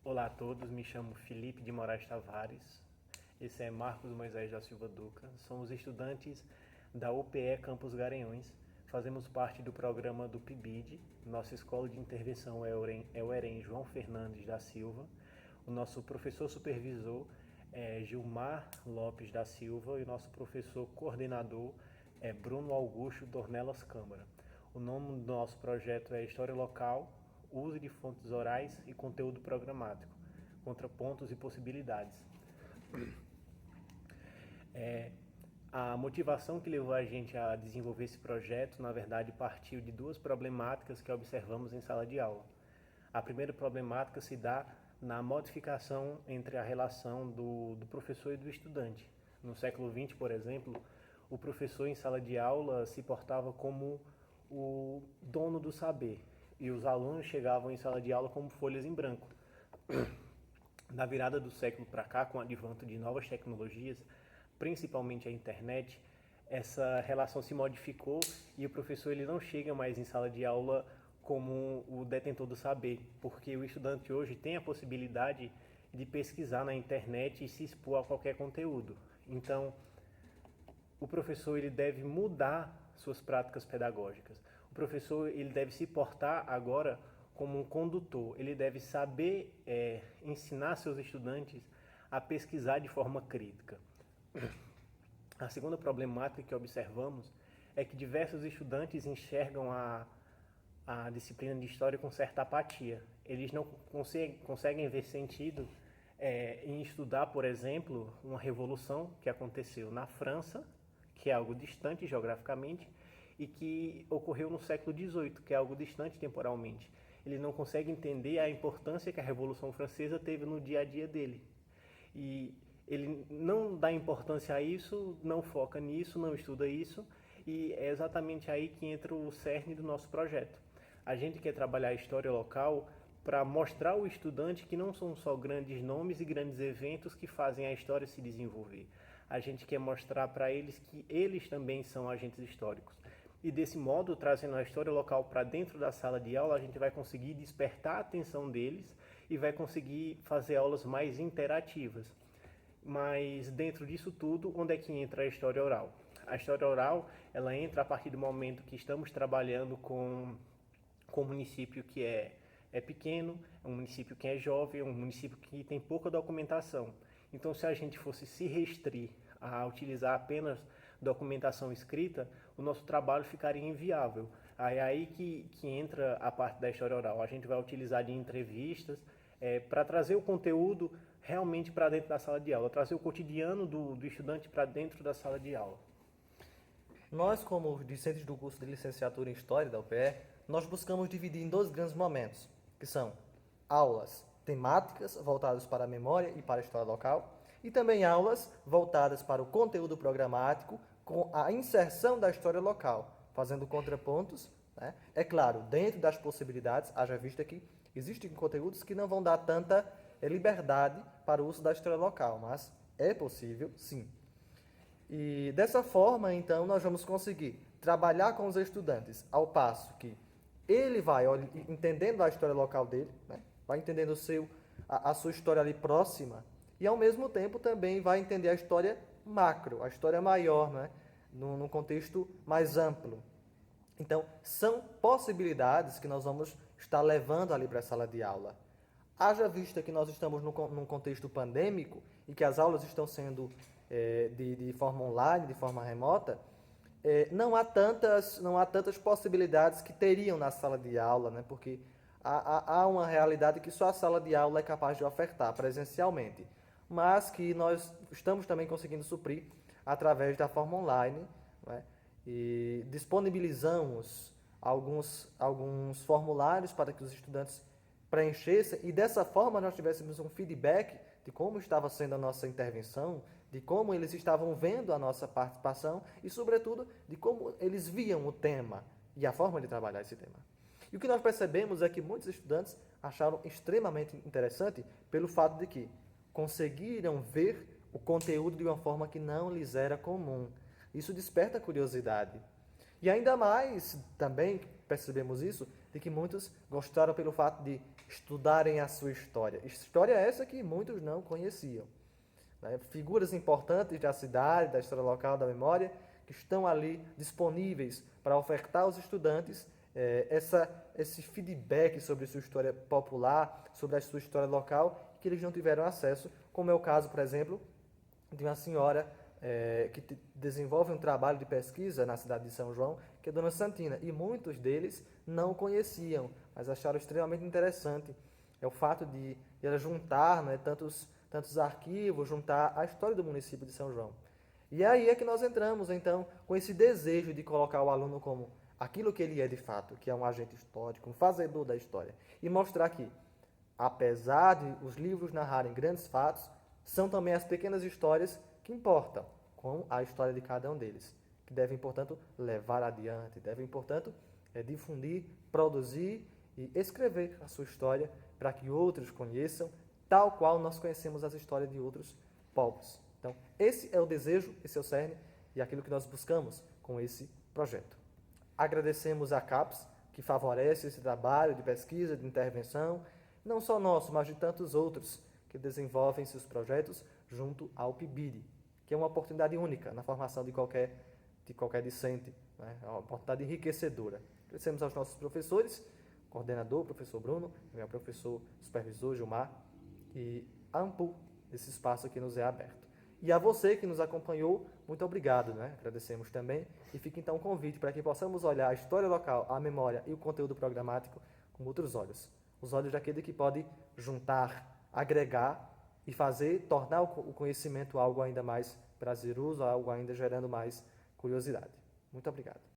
Olá a todos, me chamo Felipe de Moraes Tavares. Esse é Marcos Moisés da Silva Duca. Somos estudantes da UPE Campus Garanhuns. Fazemos parte do programa do PIBID. Nossa escola de intervenção é o EREM João Fernandes da Silva. O nosso professor supervisor é Gilmar Lopes da Silva e o nosso professor coordenador é Bruno Augusto Dornelas Câmara. O nome do nosso projeto é História Local, Uso de Fontes Orais e Conteúdo Programático, Contrapontos e Possibilidades. A motivação que levou a gente a desenvolver esse projeto, na verdade, partiu de duas problemáticas que observamos em sala de aula. A primeira problemática se dá na modificação entre a relação do professor e do estudante. No século XX, por exemplo, o professor em sala de aula se portava como o dono do saber e os alunos chegavam em sala de aula como folhas em branco. Na virada do século para cá, com o advento de novas tecnologias, principalmente a internet, essa relação se modificou e o professor ele não chega mais em sala de aula como o detentor do saber, porque o estudante hoje tem a possibilidade de pesquisar na internet e se expor a qualquer conteúdo. Então, o professor ele deve mudar suas práticas pedagógicas. O professor ele deve se portar agora como um condutor. Ele deve saber ensinar seus estudantes a pesquisar de forma crítica. A segunda problemática que observamos é que diversos estudantes enxergam a disciplina de história com certa apatia. Eles não conseguem ver sentido em estudar, por exemplo, uma revolução que aconteceu na França, que é algo distante geograficamente, e que ocorreu no século XVIII, que é algo distante temporalmente. Ele não consegue entender a importância que a Revolução Francesa teve no dia a dia dele. E ele não dá importância a isso, não foca nisso, não estuda isso, e é exatamente aí que entra o cerne do nosso projeto. A gente quer trabalhar a história local para mostrar ao estudante que não são só grandes nomes e grandes eventos que fazem a história se desenvolver. A gente quer mostrar para eles que eles também são agentes históricos. E desse modo, trazendo a história local para dentro da sala de aula, a gente vai conseguir despertar a atenção deles e vai conseguir fazer aulas mais interativas. Mas dentro disso tudo, onde é que entra a história oral? A história oral, ela entra a partir do momento que estamos trabalhando com um município que é pequeno, é um município que é jovem, é um município que tem pouca documentação. Então, se a gente fosse se restringir a utilizar apenas documentação escrita, o nosso trabalho ficaria inviável. É aí que entra a parte da história oral. A gente vai utilizar de entrevistas para trazer o conteúdo realmente para dentro da sala de aula, trazer o cotidiano do estudante para dentro da sala de aula. Nós, como discentes do curso de licenciatura em História da UPE, nós buscamos dividir em dois grandes momentos, que são aulas temáticas voltadas para a memória e para a história local, e também aulas voltadas para o conteúdo programático com a inserção da história local, fazendo contrapontos, né? É claro, dentro das possibilidades, haja vista que existem conteúdos que não vão dar tanta liberdade para o uso da história local, mas é possível, sim. E dessa forma, então, nós vamos conseguir trabalhar com os estudantes ao passo que ele vai entendendo a história local dele, né? Vai entendendo a sua história ali próxima e, ao mesmo tempo, também vai entender a história macro, a história maior, né? Num contexto mais amplo. Então, são possibilidades que nós vamos estar levando ali para a sala de aula. Haja vista que nós estamos num contexto pandêmico e que as aulas estão sendo de forma online, de forma remota, não há tantas possibilidades que teriam na sala de aula, né? Porque há uma realidade que só a sala de aula é capaz de ofertar presencialmente, mas que nós estamos também conseguindo suprir através da forma online, né? E disponibilizamos alguns formulários para que os estudantes preenchessem e dessa forma nós tivéssemos um feedback de como estava sendo a nossa intervenção, de como eles estavam vendo a nossa participação e, sobretudo, de como eles viam o tema e a forma de trabalhar esse tema. E o que nós percebemos é que muitos estudantes acharam extremamente interessante pelo fato de que conseguiram ver o conteúdo de uma forma que não lhes era comum. Isso desperta curiosidade. E ainda mais, também percebemos isso, de que muitos gostaram pelo fato de estudarem a sua história. História essa que muitos não conheciam, né? Figuras importantes da cidade, da história local, da memória, que estão ali disponíveis para ofertar aos estudantes esse feedback sobre sua história popular, sobre a sua história local, que eles não tiveram acesso, como é o caso, por exemplo, de uma senhora que desenvolve um trabalho de pesquisa na cidade de São João, que é Dona Santina, e muitos deles não conheciam, mas acharam extremamente interessante o fato de ela juntar, né, tantos arquivos, juntar a história do município de São João. E aí é que nós entramos, então, com esse desejo de colocar o aluno como aquilo que ele é de fato, que é um agente histórico, um fazedor da história, e mostrar que, apesar de os livros narrarem grandes fatos, são também as pequenas histórias que importam, com a história de cada um deles, que devem, portanto, levar adiante, devem, portanto, difundir, produzir e escrever a sua história para que outros conheçam, tal qual nós conhecemos as histórias de outros povos. Então, esse é o desejo, esse é o cerne e aquilo que nós buscamos com esse projeto. Agradecemos a CAPES, que favorece esse trabalho de pesquisa, de intervenção, não só nosso, mas de tantos outros que desenvolvem seus projetos junto ao PIBID, que é uma oportunidade única na formação de qualquer discente, né? É uma oportunidade enriquecedora. Agradecemos aos nossos professores, coordenador, professor Bruno, meu professor supervisor Gilmar, e a AMPU, esse espaço que nos é aberto. E a você que nos acompanhou, muito obrigado, né? Agradecemos também. E fica então um convite para que possamos olhar a história local, a memória e o conteúdo programático com outros olhos. Os olhos daquele que pode juntar, agregar e tornar o conhecimento algo ainda mais prazeroso, algo ainda gerando mais curiosidade. Muito obrigado.